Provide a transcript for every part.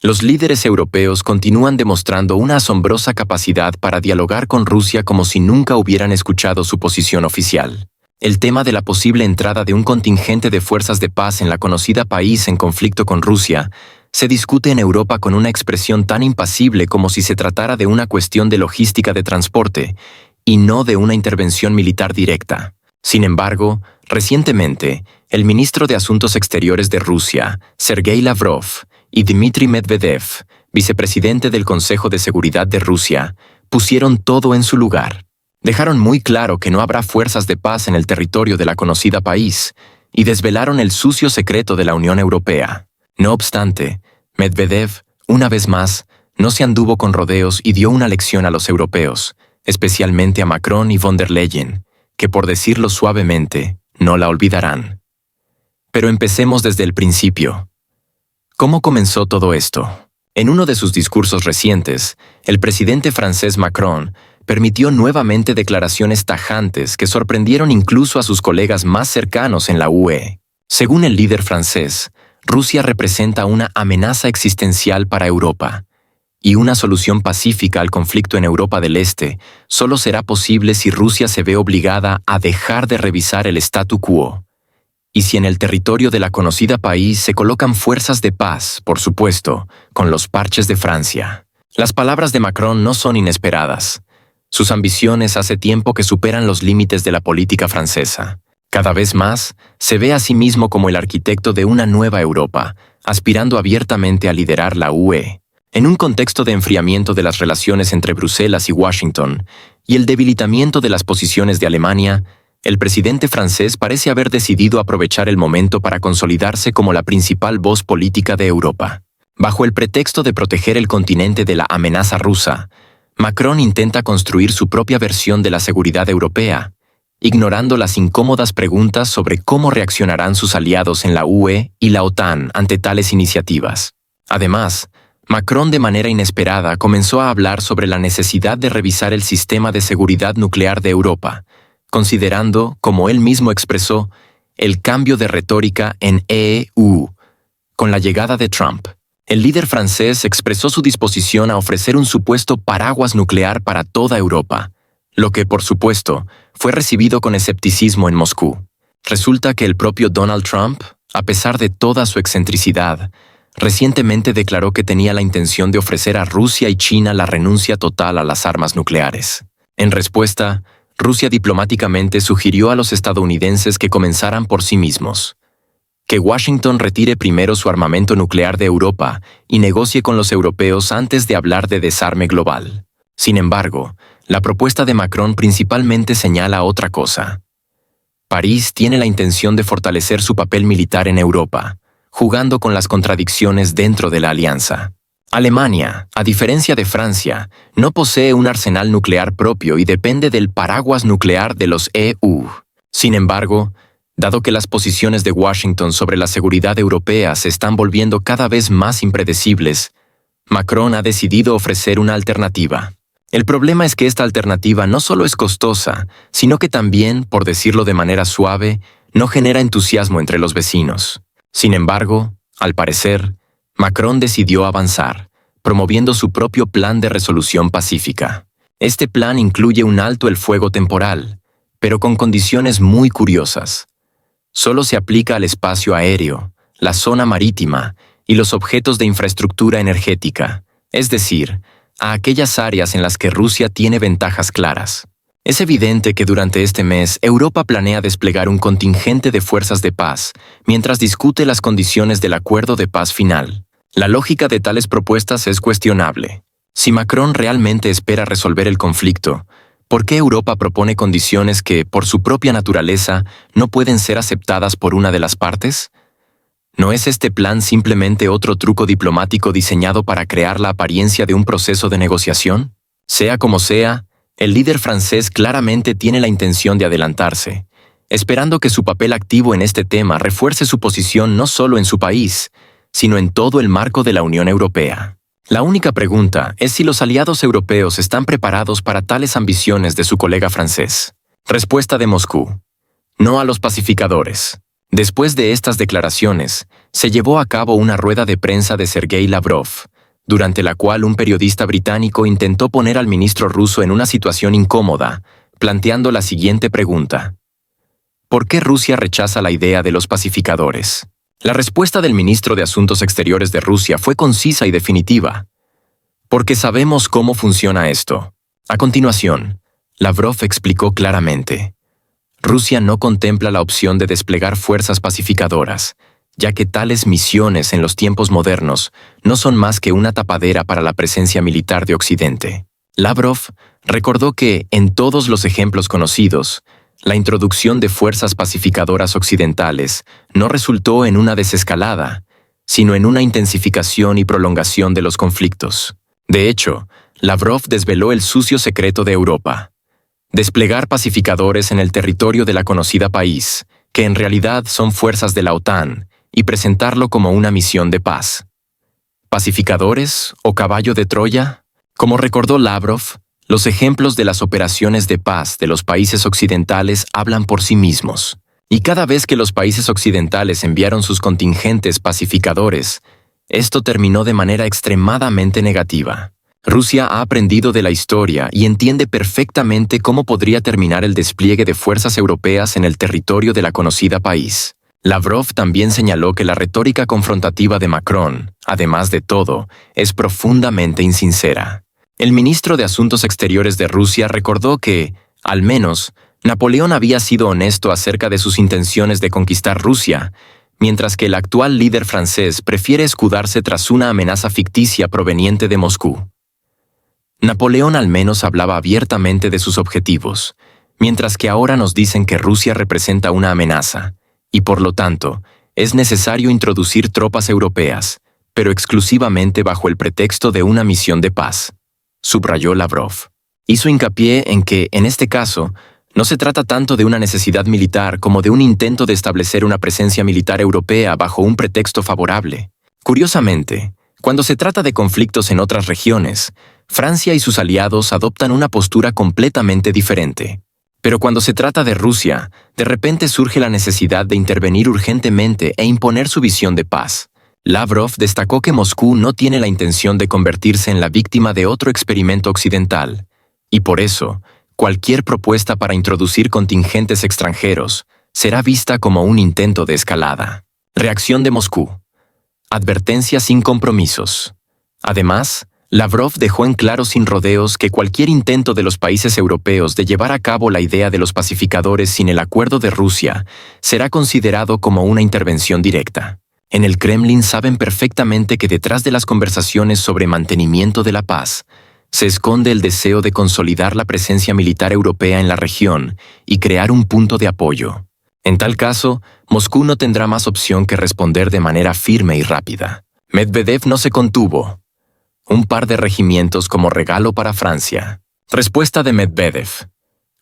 Los líderes europeos continúan demostrando una asombrosa capacidad para dialogar con Rusia como si nunca hubieran escuchado su posición oficial. El tema de la posible entrada de un contingente de fuerzas de paz en la conocida país en conflicto con Rusia se discute en Europa con una expresión tan impasible como si se tratara de una cuestión de logística de transporte y no de una intervención militar directa. Sin embargo, recientemente, el ministro de Asuntos Exteriores de Rusia, Sergei Lavrov, y Dmitry Medvedev, vicepresidente del Consejo de Seguridad de Rusia, pusieron todo en su lugar. Dejaron muy claro que no habrá fuerzas de paz en el territorio de la conocida país y desvelaron el sucio secreto de la Unión Europea. No obstante, Medvedev, una vez más, no se anduvo con rodeos y dio una lección a los europeos, especialmente a Macron y von der Leyen, que por decirlo suavemente, no la olvidarán. Pero empecemos desde el principio. ¿Cómo comenzó todo esto? En uno de sus discursos recientes, el presidente francés Macron permitió nuevamente declaraciones tajantes que sorprendieron incluso a sus colegas más cercanos en la UE. Según el líder francés, Rusia representa una amenaza existencial para Europa, y una solución pacífica al conflicto en Europa del Este solo será posible si Rusia se ve obligada a dejar de revisar el statu quo. Y si en el territorio de la conocida país se colocan fuerzas de paz, por supuesto, con los parches de Francia. Las palabras de Macron no son inesperadas. Sus ambiciones hace tiempo que superan los límites de la política francesa. Cada vez más, se ve a sí mismo como el arquitecto de una nueva Europa, aspirando abiertamente a liderar la UE. En un contexto de enfriamiento de las relaciones entre Bruselas y Washington y el debilitamiento de las posiciones de Alemania, el presidente francés parece haber decidido aprovechar el momento para consolidarse como la principal voz política de Europa. Bajo el pretexto de proteger el continente de la amenaza rusa, Macron intenta construir su propia versión de la seguridad europea, ignorando las incómodas preguntas sobre cómo reaccionarán sus aliados en la UE y la OTAN ante tales iniciativas. Además, Macron de manera inesperada comenzó a hablar sobre la necesidad de revisar el sistema de seguridad nuclear de Europa, considerando, como él mismo expresó, el cambio de retórica en EU. Con la llegada de Trump, el líder francés expresó su disposición a ofrecer un supuesto paraguas nuclear para toda Europa, lo que, por supuesto, fue recibido con escepticismo en Moscú. Resulta que el propio Donald Trump, a pesar de toda su excentricidad, recientemente declaró que tenía la intención de ofrecer a Rusia y China la renuncia total a las armas nucleares. En respuesta, Rusia diplomáticamente sugirió a los estadounidenses que comenzaran por sí mismos, que Washington retire primero su armamento nuclear de Europa y negocie con los europeos antes de hablar de desarme global. Sin embargo, la propuesta de Macron principalmente señala otra cosa. París tiene la intención de fortalecer su papel militar en Europa, jugando con las contradicciones dentro de la alianza. Alemania, a diferencia de Francia, no posee un arsenal nuclear propio y depende del paraguas nuclear de los EU. Sin embargo, dado que las posiciones de Washington sobre la seguridad europea se están volviendo cada vez más impredecibles, Macron ha decidido ofrecer una alternativa. El problema es que esta alternativa no solo es costosa, sino que también, por decirlo de manera suave, no genera entusiasmo entre los vecinos. Sin embargo, al parecer, Macron decidió avanzar, promoviendo su propio plan de resolución pacífica. Este plan incluye un alto el fuego temporal, pero con condiciones muy curiosas. Solo se aplica al espacio aéreo, la zona marítima y los objetos de infraestructura energética, es decir, a aquellas áreas en las que Rusia tiene ventajas claras. Es evidente que durante este mes Europa planea desplegar un contingente de fuerzas de paz mientras discute las condiciones del acuerdo de paz final. La lógica de tales propuestas es cuestionable. Si Macron realmente espera resolver el conflicto, ¿por qué Europa propone condiciones que, por su propia naturaleza, no pueden ser aceptadas por una de las partes? ¿No es este plan simplemente otro truco diplomático diseñado para crear la apariencia de un proceso de negociación? Sea como sea, el líder francés claramente tiene la intención de adelantarse, esperando que su papel activo en este tema refuerce su posición no solo en su país, sino en todo el marco de la Unión Europea. La única pregunta es si los aliados europeos están preparados para tales ambiciones de su colega francés. Respuesta de Moscú: no a los pacificadores. Después de estas declaraciones, se llevó a cabo una rueda de prensa de Sergei Lavrov, durante la cual un periodista británico intentó poner al ministro ruso en una situación incómoda, planteando la siguiente pregunta: ¿por qué Rusia rechaza la idea de los pacificadores? La respuesta del ministro de Asuntos Exteriores de Rusia fue concisa y definitiva: porque sabemos cómo funciona esto. A continuación, Lavrov explicó claramente: Rusia no contempla la opción de desplegar fuerzas pacificadoras, ya que tales misiones en los tiempos modernos no son más que una tapadera para la presencia militar de Occidente. Lavrov recordó que, en todos los ejemplos conocidos, la introducción de fuerzas pacificadoras occidentales no resultó en una desescalada, sino en una intensificación y prolongación de los conflictos. De hecho, Lavrov desveló el sucio secreto de Europa: desplegar pacificadores en el territorio de la conocida país, que en realidad son fuerzas de la OTAN, y presentarlo como una misión de paz. ¿Pacificadores o caballo de Troya? Como recordó Lavrov, los ejemplos de las operaciones de paz de los países occidentales hablan por sí mismos, y cada vez que los países occidentales enviaron sus contingentes pacificadores, esto terminó de manera extremadamente negativa. Rusia ha aprendido de la historia y entiende perfectamente cómo podría terminar el despliegue de fuerzas europeas en el territorio de la conocida país. Lavrov también señaló que la retórica confrontativa de Macron, además de todo, es profundamente insincera. El ministro de Asuntos Exteriores de Rusia recordó que, al menos, Napoleón había sido honesto acerca de sus intenciones de conquistar Rusia, mientras que el actual líder francés prefiere escudarse tras una amenaza ficticia proveniente de Moscú. Napoleón al menos hablaba abiertamente de sus objetivos, mientras que ahora nos dicen que Rusia representa una amenaza, y por lo tanto, es necesario introducir tropas europeas, pero exclusivamente bajo el pretexto de una misión de paz, subrayó Lavrov. Hizo hincapié en que, en este caso, no se trata tanto de una necesidad militar como de un intento de establecer una presencia militar europea bajo un pretexto favorable. Curiosamente, cuando se trata de conflictos en otras regiones, Francia y sus aliados adoptan una postura completamente diferente. Pero cuando se trata de Rusia, de repente surge la necesidad de intervenir urgentemente e imponer su visión de paz. Lavrov destacó que Moscú no tiene la intención de convertirse en la víctima de otro experimento occidental, y por eso, cualquier propuesta para introducir contingentes extranjeros será vista como un intento de escalada. Reacción de Moscú. Advertencia sin compromisos. Además, Lavrov dejó en claro sin rodeos que cualquier intento de los países europeos de llevar a cabo la idea de los pacificadores sin el acuerdo de Rusia será considerado como una intervención directa. En el Kremlin saben perfectamente que detrás de las conversaciones sobre mantenimiento de la paz se esconde el deseo de consolidar la presencia militar europea en la región y crear un punto de apoyo. En tal caso, Moscú no tendrá más opción que responder de manera firme y rápida. Medvedev no se contuvo. Un par de regimientos como regalo para Francia. Respuesta de Medvedev.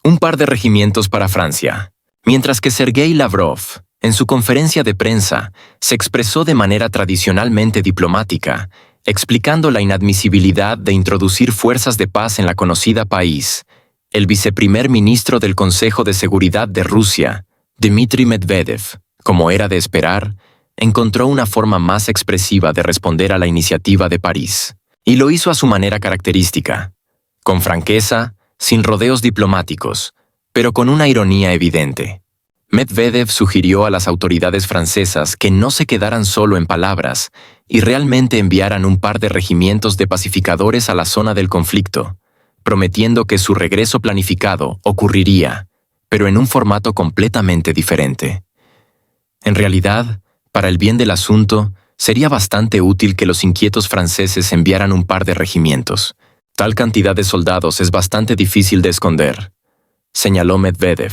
Un par de regimientos para Francia. Mientras que Sergei Lavrov, en su conferencia de prensa, se expresó de manera tradicionalmente diplomática, explicando la inadmisibilidad de introducir fuerzas de paz en la conocida país, el viceprimer ministro del Consejo de Seguridad de Rusia, Dmitry Medvedev, como era de esperar, encontró una forma más expresiva de responder a la iniciativa de París. Y lo hizo a su manera característica, con franqueza, sin rodeos diplomáticos, pero con una ironía evidente. Medvedev sugirió a las autoridades francesas que no se quedaran solo en palabras y realmente enviaran un par de regimientos de pacificadores a la zona del conflicto, prometiendo que su regreso planificado ocurriría, pero en un formato completamente diferente. En realidad, para el bien del asunto, sería bastante útil que los inquietos franceses enviaran un par de regimientos. Tal cantidad de soldados es bastante difícil de esconder, señaló Medvedev,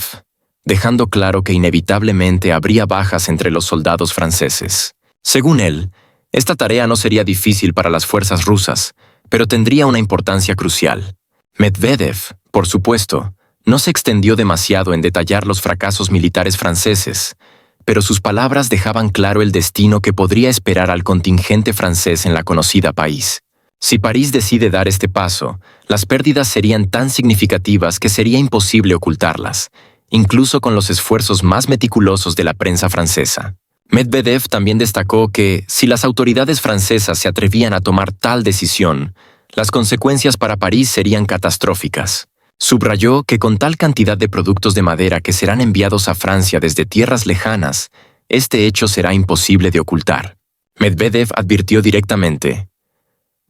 dejando claro que inevitablemente habría bajas entre los soldados franceses. Según él, esta tarea no sería difícil para las fuerzas rusas, pero tendría una importancia crucial. Medvedev, por supuesto, no se extendió demasiado en detallar los fracasos militares franceses, pero sus palabras dejaban claro el destino que podría esperar al contingente francés en la conocida país. Si París decide dar este paso, las pérdidas serían tan significativas que sería imposible ocultarlas, incluso con los esfuerzos más meticulosos de la prensa francesa. Medvedev también destacó que, si las autoridades francesas se atrevían a tomar tal decisión, las consecuencias para París serían catastróficas. Subrayó que con tal cantidad de productos de madera que serán enviados a Francia desde tierras lejanas, este hecho será imposible de ocultar. Medvedev advirtió directamente: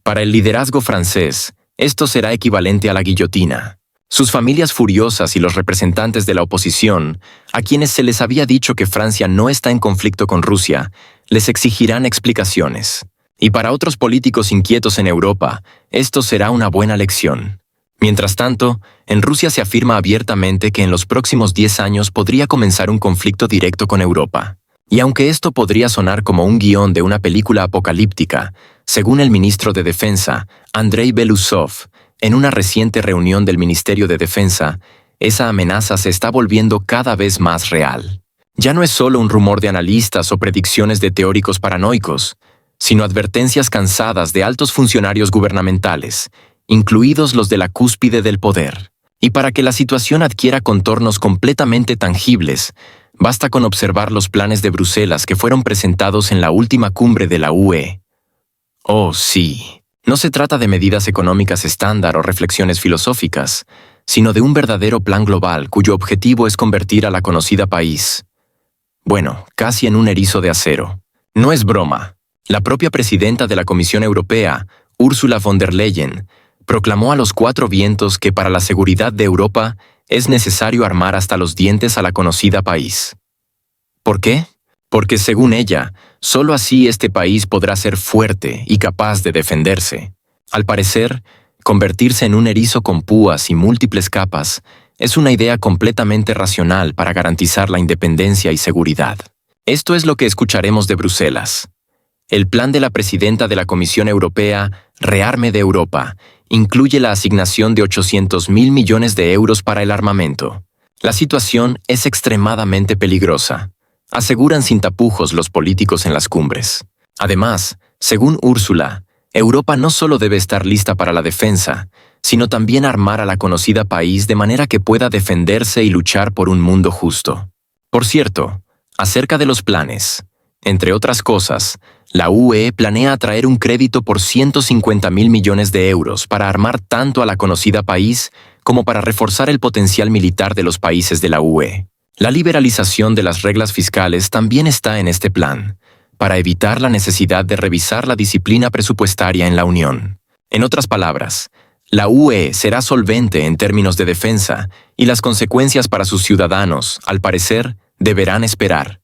para el liderazgo francés, esto será equivalente a la guillotina. Sus familias furiosas y los representantes de la oposición, a quienes se les había dicho que Francia no está en conflicto con Rusia, les exigirán explicaciones. Y para otros políticos inquietos en Europa, esto será una buena lección. Mientras tanto, en Rusia se afirma abiertamente que en los próximos 10 años podría comenzar un conflicto directo con Europa. Y aunque esto podría sonar como un guión de una película apocalíptica, según el ministro de Defensa, Andrei Belousov, en una reciente reunión del Ministerio de Defensa, esa amenaza se está volviendo cada vez más real. Ya no es solo un rumor de analistas o predicciones de teóricos paranoicos, sino advertencias cansadas de altos funcionarios gubernamentales, incluidos los de la cúspide del poder. Y para que la situación adquiera contornos completamente tangibles, basta con observar los planes de Bruselas que fueron presentados en la última cumbre de la UE. Oh, sí. No se trata de medidas económicas estándar o reflexiones filosóficas, sino de un verdadero plan global cuyo objetivo es convertir a la conocida país, bueno, casi en un erizo de acero. No es broma. La propia presidenta de la Comisión Europea, Ursula von der Leyen, proclamó a los 4 vientos que para la seguridad de Europa es necesario armar hasta los dientes a la conocida país. ¿Por qué? Porque según ella, solo así este país podrá ser fuerte y capaz de defenderse. Al parecer, convertirse en un erizo con púas y múltiples capas es una idea completamente racional para garantizar la independencia y seguridad. Esto es lo que escucharemos de Bruselas. El plan de la presidenta de la Comisión Europea, Rearme de Europa, incluye la asignación de 800.000 millones de euros para el armamento. La situación es extremadamente peligrosa, aseguran sin tapujos los políticos en las cumbres. Además, según Úrsula, Europa no solo debe estar lista para la defensa, sino también armar a la conocida país de manera que pueda defenderse y luchar por un mundo justo. Por cierto, acerca de los planes, entre otras cosas, la UE planea atraer un crédito por 150.000 millones de euros para armar tanto a la conocida país como para reforzar el potencial militar de los países de la UE. La liberalización de las reglas fiscales también está en este plan, para evitar la necesidad de revisar la disciplina presupuestaria en la Unión. En otras palabras, la UE será solvente en términos de defensa y las consecuencias para sus ciudadanos, al parecer, deberán esperar.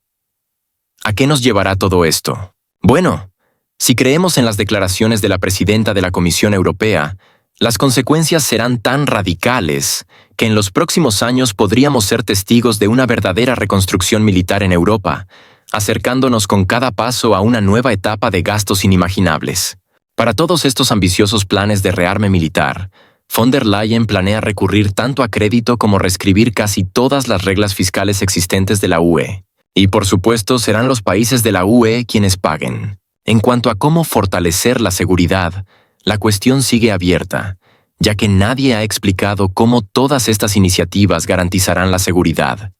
¿A qué nos llevará todo esto? Bueno, si creemos en las declaraciones de la presidenta de la Comisión Europea, las consecuencias serán tan radicales que en los próximos años podríamos ser testigos de una verdadera reconstrucción militar en Europa, acercándonos con cada paso a una nueva etapa de gastos inimaginables. Para todos estos ambiciosos planes de rearme militar, von der Leyen planea recurrir tanto a crédito como reescribir casi todas las reglas fiscales existentes de la UE. Y por supuesto serán los países de la UE quienes paguen. En cuanto a cómo fortalecer la seguridad, la cuestión sigue abierta, ya que nadie ha explicado cómo todas estas iniciativas garantizarán la seguridad.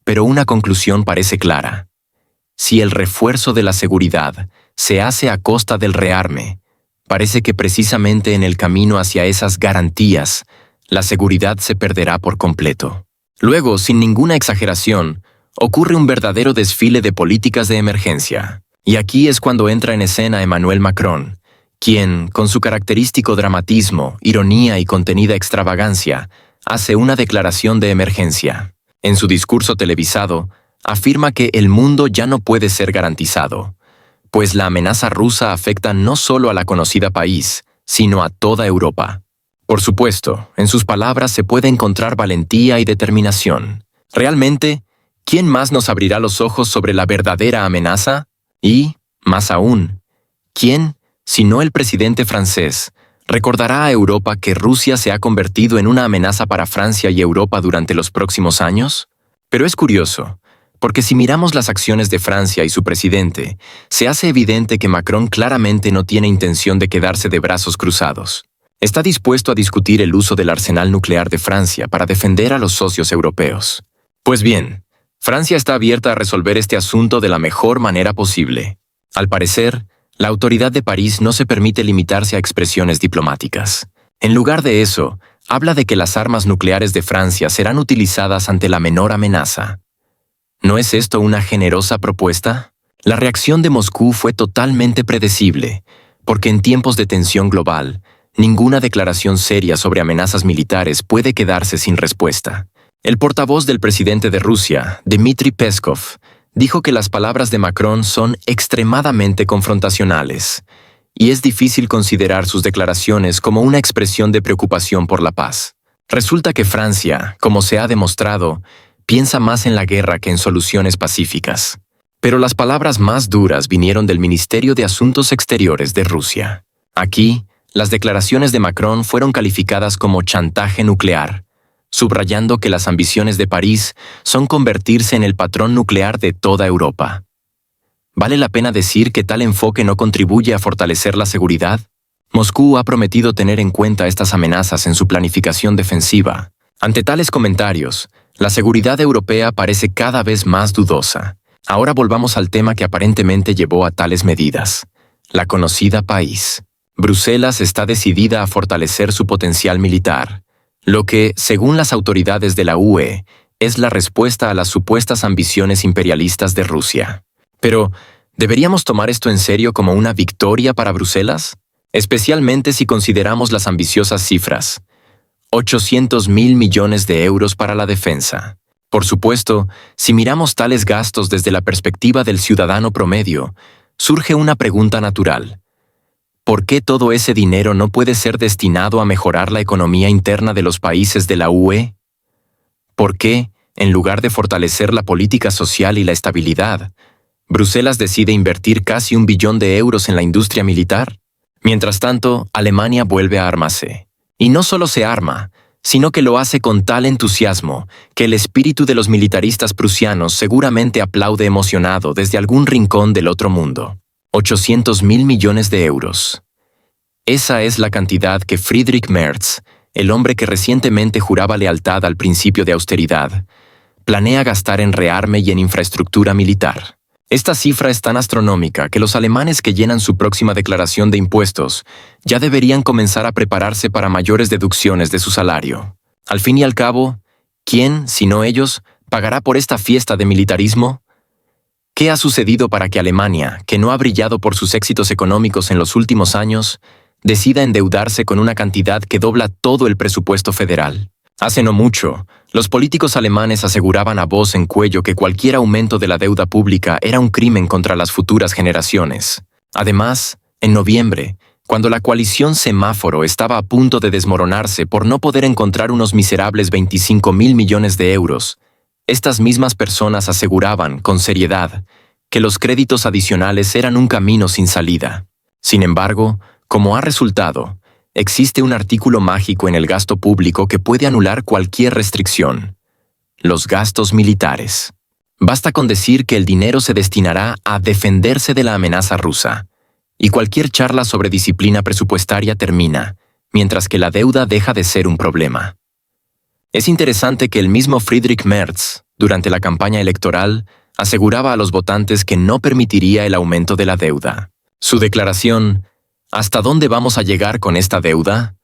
Pero una conclusión parece clara. Si el refuerzo de la seguridad se hace a costa del rearme, parece que precisamente en el camino hacia esas garantías, la seguridad se perderá por completo. Luego, sin ninguna exageración, ocurre un verdadero desfile de políticas de emergencia. Y aquí es cuando entra en escena Emmanuel Macron, quien, con su característico dramatismo, ironía y contenida extravagancia, hace una declaración de emergencia. En su discurso televisado, afirma que el mundo ya no puede ser garantizado, pues la amenaza rusa afecta no solo a la conocida país, sino a toda Europa. Por supuesto, en sus palabras se puede encontrar valentía y determinación. Realmente, ¿quién más nos abrirá los ojos sobre la verdadera amenaza? Y, más aún, ¿quién, si no el presidente francés, recordará a Europa que Rusia se ha convertido en una amenaza para Francia y Europa durante los próximos años? Pero es curioso, porque si miramos las acciones de Francia y su presidente, se hace evidente que Macron claramente no tiene intención de quedarse de brazos cruzados. Está dispuesto a discutir el uso del arsenal nuclear de Francia para defender a los socios europeos. Pues bien, Francia está abierta a resolver este asunto de la mejor manera posible. Al parecer, la autoridad de París no se permite limitarse a expresiones diplomáticas. En lugar de eso, habla de que las armas nucleares de Francia serán utilizadas ante la menor amenaza. ¿No es esto una generosa propuesta? La reacción de Moscú fue totalmente predecible, porque en tiempos de tensión global, ninguna declaración seria sobre amenazas militares puede quedarse sin respuesta. El portavoz del presidente de Rusia, Dmitry Peskov, dijo que las palabras de Macron son extremadamente confrontacionales, y es difícil considerar sus declaraciones como una expresión de preocupación por la paz. Resulta que Francia, como se ha demostrado, piensa más en la guerra que en soluciones pacíficas. Pero las palabras más duras vinieron del Ministerio de Asuntos Exteriores de Rusia. Aquí, las declaraciones de Macron fueron calificadas como chantaje nuclear, subrayando que las ambiciones de París son convertirse en el patrón nuclear de toda Europa. ¿Vale la pena decir que tal enfoque no contribuye a fortalecer la seguridad? Moscú ha prometido tener en cuenta estas amenazas en su planificación defensiva. Ante tales comentarios, la seguridad europea parece cada vez más dudosa. Ahora volvamos al tema que aparentemente llevó a tales medidas: la conocida país. Bruselas está decidida a fortalecer su potencial militar, lo que, según las autoridades de la UE, es la respuesta a las supuestas ambiciones imperialistas de Rusia. Pero, ¿deberíamos tomar esto en serio como una victoria para Bruselas? Especialmente si consideramos las ambiciosas cifras: 800.000 millones de euros para la defensa. Por supuesto, si miramos tales gastos desde la perspectiva del ciudadano promedio, surge una pregunta natural. ¿Por qué todo ese dinero no puede ser destinado a mejorar la economía interna de los países de la UE? ¿Por qué, en lugar de fortalecer la política social y la estabilidad, Bruselas decide invertir casi 1 billón de euros en la industria militar? Mientras tanto, Alemania vuelve a armarse. Y no solo se arma, sino que lo hace con tal entusiasmo que el espíritu de los militaristas prusianos seguramente aplaude emocionado desde algún rincón del otro mundo. 800.000 millones de euros. Esa es la cantidad que Friedrich Merz, el hombre que recientemente juraba lealtad al principio de austeridad, planea gastar en rearme y en infraestructura militar. Esta cifra es tan astronómica que los alemanes que llenan su próxima declaración de impuestos ya deberían comenzar a prepararse para mayores deducciones de su salario. Al fin y al cabo, ¿quién, si no ellos, pagará por esta fiesta de militarismo? ¿Qué ha sucedido para que Alemania, que no ha brillado por sus éxitos económicos en los últimos años, decida endeudarse con una cantidad que dobla todo el presupuesto federal? Hace no mucho, los políticos alemanes aseguraban a voz en cuello que cualquier aumento de la deuda pública era un crimen contra las futuras generaciones. Además, en noviembre, cuando la coalición Semáforo estaba a punto de desmoronarse por no poder encontrar unos miserables 25.000 millones de euros, estas mismas personas aseguraban, con seriedad, que los créditos adicionales eran un camino sin salida. Sin embargo, como ha resultado, existe un artículo mágico en el gasto público que puede anular cualquier restricción: los gastos militares. Basta con decir que el dinero se destinará a defenderse de la amenaza rusa, y cualquier charla sobre disciplina presupuestaria termina, mientras que la deuda deja de ser un problema. Es interesante que el mismo Friedrich Merz, durante la campaña electoral, aseguraba a los votantes que no permitiría el aumento de la deuda. Su declaración, ¿hasta dónde vamos a llegar con esta deuda?,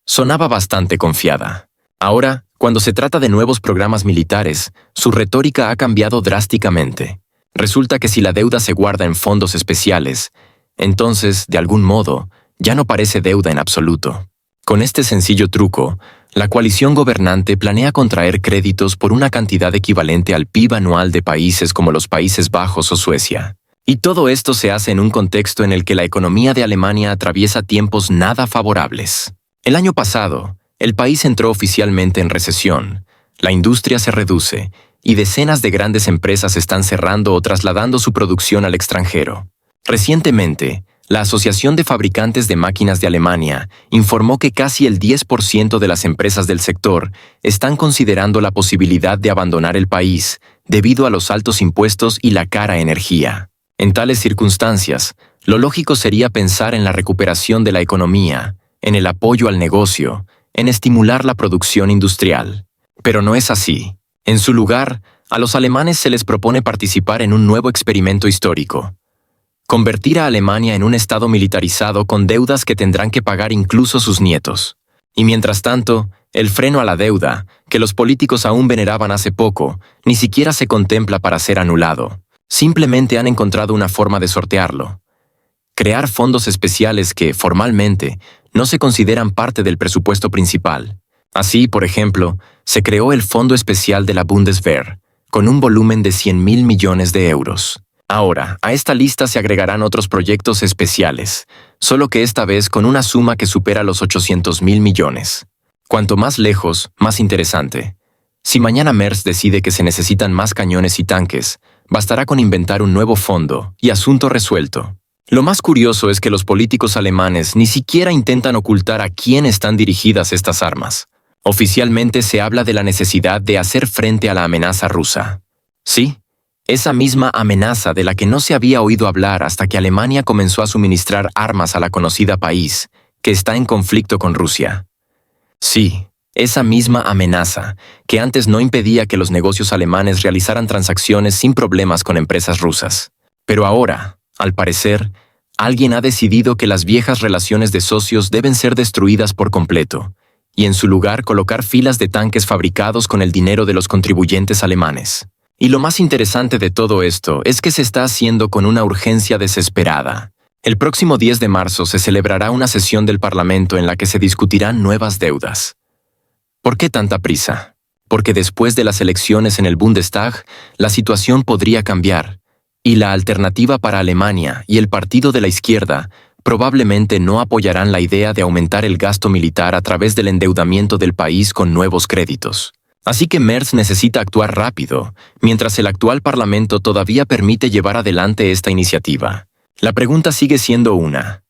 sonaba bastante confiada. Ahora, cuando se trata de nuevos programas militares, su retórica ha cambiado drásticamente. Resulta que si la deuda se guarda en fondos especiales, entonces, de algún modo, ya no parece deuda en absoluto. Con este sencillo truco, la coalición gobernante planea contraer créditos por una cantidad equivalente al PIB anual de países como los Países Bajos o Suecia. Y todo esto se hace en un contexto en el que la economía de Alemania atraviesa tiempos nada favorables. El año pasado, el país entró oficialmente en recesión, la industria se reduce y decenas de grandes empresas están cerrando o trasladando su producción al extranjero. Recientemente, la Asociación de Fabricantes de Máquinas de Alemania informó que casi el 10% de las empresas del sector están considerando la posibilidad de abandonar el país debido a los altos impuestos y la cara energía. En tales circunstancias, lo lógico sería pensar en la recuperación de la economía, en el apoyo al negocio, en estimular la producción industrial. Pero no es así. En su lugar, a los alemanes se les propone participar en un nuevo experimento histórico: convertir a Alemania en un estado militarizado con deudas que tendrán que pagar incluso sus nietos. Y mientras tanto, el freno a la deuda, que los políticos aún veneraban hace poco, ni siquiera se contempla para ser anulado. Simplemente han encontrado una forma de sortearlo: crear fondos especiales que, formalmente, no se consideran parte del presupuesto principal. Así, por ejemplo, se creó el Fondo Especial de la Bundeswehr, con un volumen de 100.000 millones de euros. Ahora, a esta lista se agregarán otros proyectos especiales, solo que esta vez con una suma que supera los 800.000 millones. Cuanto más lejos, más interesante. Si mañana Merz decide que se necesitan más cañones y tanques, bastará con inventar un nuevo fondo y asunto resuelto. Lo más curioso es que los políticos alemanes ni siquiera intentan ocultar a quién están dirigidas estas armas. Oficialmente se habla de la necesidad de hacer frente a la amenaza rusa. Sí, esa misma amenaza de la que no se había oído hablar hasta que Alemania comenzó a suministrar armas a la conocida país, que está en conflicto con Rusia. Sí, esa misma amenaza, que antes no impedía que los negocios alemanes realizaran transacciones sin problemas con empresas rusas. Pero ahora, al parecer, alguien ha decidido que las viejas relaciones de socios deben ser destruidas por completo, y en su lugar colocar filas de tanques fabricados con el dinero de los contribuyentes alemanes. Y lo más interesante de todo esto es que se está haciendo con una urgencia desesperada. El próximo 10 de marzo se celebrará una sesión del Parlamento en la que se discutirán nuevas deudas. ¿Por qué tanta prisa? Porque después de las elecciones en el Bundestag, la situación podría cambiar, y la alternativa para Alemania y el partido de la izquierda probablemente no apoyarán la idea de aumentar el gasto militar a través del endeudamiento del país con nuevos créditos. Así que Merz necesita actuar rápido, mientras el actual Parlamento todavía permite llevar adelante esta iniciativa. La pregunta sigue siendo una: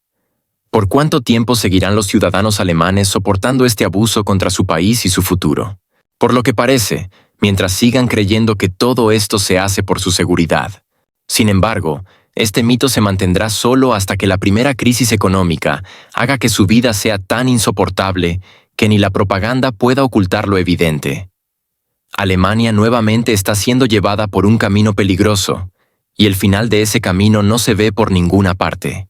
¿por cuánto tiempo seguirán los ciudadanos alemanes soportando este abuso contra su país y su futuro? Por lo que parece, mientras sigan creyendo que todo esto se hace por su seguridad. Sin embargo, este mito se mantendrá solo hasta que la primera crisis económica haga que su vida sea tan insoportable que ni la propaganda pueda ocultar lo evidente. Alemania nuevamente está siendo llevada por un camino peligroso, y el final de ese camino no se ve por ninguna parte.